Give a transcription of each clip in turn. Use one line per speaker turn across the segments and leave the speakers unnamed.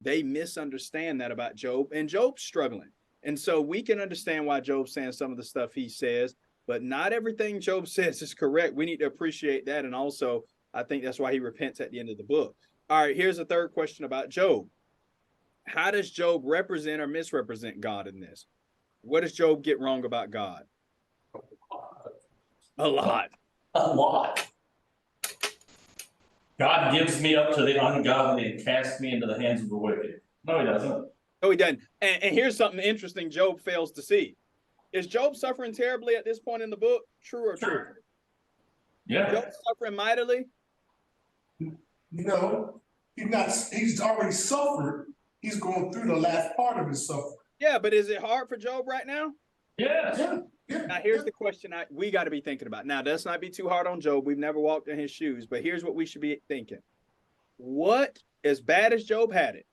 they misunderstand that about Job, and Job's struggling. And so we can understand why Job's saying some of the stuff he says, but not everything Job says is correct. We need to appreciate that. And also, I think that's why he repents at the end of the book. All right, here's a third question about Job. How does Job represent or misrepresent God in this? What does Job get wrong about God? A lot.
A lot. God gives me up to the ungodly and casts me into the hands of the wicked. No, he doesn't.
No, he doesn't. And here's something interesting Job fails to see. Is Job suffering terribly at this point in the book? True or true?
Yeah.
Job suffering mightily?
No, he's already suffered. He's going through the last part of his suffering.
Yeah, but is it hard for Job right now?
Yes.
Yeah.
Now, here's the question we got to be thinking about. Now, let's not be too hard on Job. We've never walked in his shoes, but here's what we should be thinking. What, as bad as Job had it,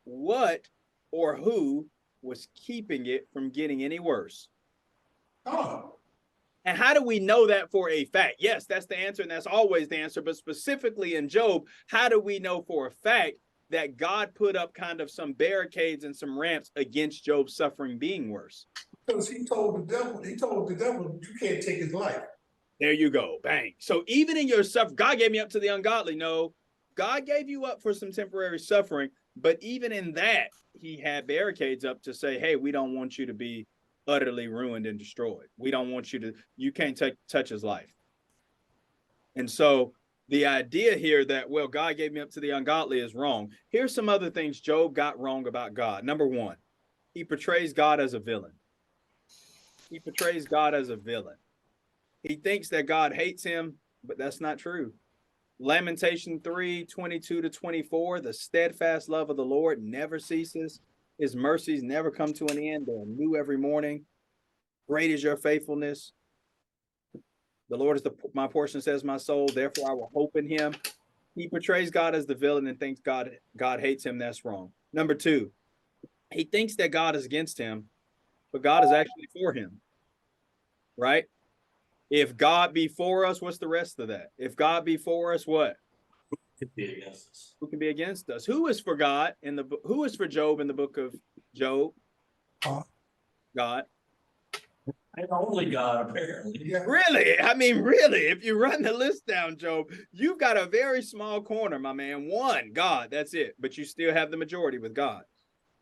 what or who was keeping it from getting any worse?
God.
And how do we know that for a fact? Yes, that's the answer, and that's always the answer. But specifically in Job, how do we know for a fact that God put up kind of some barricades and some ramps against Job's suffering being worse?
Because he told the devil, you can't take his life.
There you go. Bang. So even in your suffering, God gave me up to the ungodly. No, God gave you up for some temporary suffering. But even in that, he had barricades up to say, hey, we don't want you to be utterly ruined and destroyed. We don't want you can't touch his life. And so the idea here that, well, God gave me up to the ungodly is wrong. Here's some other things Job got wrong about God. Number one, he portrays God as a villain. He portrays God as a villain. He thinks that God hates him, but that's not true. Lamentation 3:22-24, the steadfast love of the Lord never ceases. His mercies never come to an end. They're new every morning. Great is your faithfulness. The Lord is my portion, says my soul. Therefore, I will hope in him. He portrays God as the villain and thinks God hates him. That's wrong. Number two, he thinks that God is against him, but God is actually for him, right? If God be for us, what's the rest of that? If God be for us, what?
Who can be against us?
Who can be against us? Who is for God who is for Job in the book of Job? God.
And only God, apparently.
Yeah.
Really? I mean, really, if you run the list down, Job, you've got a very small corner, my man. One, God, that's it. But you still have the majority with God.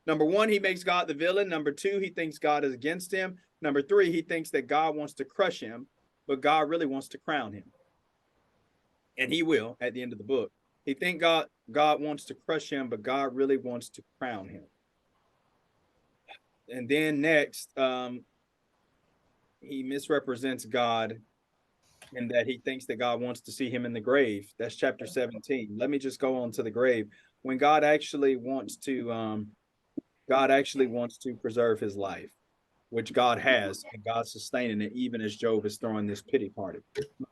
Number one, he makes God the villain. Number two, he thinks God is against him. Number three, he thinks that God wants to crush him, but God really wants to crown him. And he will at the end of the book. He thinks God wants to crush him, but God really wants to crown him. And then next, he misrepresents God in that he thinks that God wants to see him in the grave. That's chapter 17. Let me just go on to the grave. When God actually wants to preserve his life, which God has, and God's sustaining it, even as Job is throwing this pity party.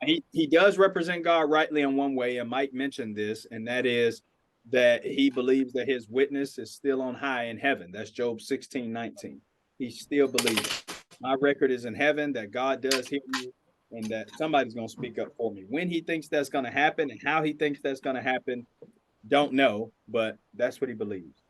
He does represent God rightly in one way, and Mike mentioned this, and that is that he believes that his witness is still on high in heaven. That's Job 16:19. He still believes my record is in heaven, that God does hear me, and that somebody's going to speak up for me. When he thinks that's going to happen and how he thinks that's going to happen, don't know, but that's what he believes.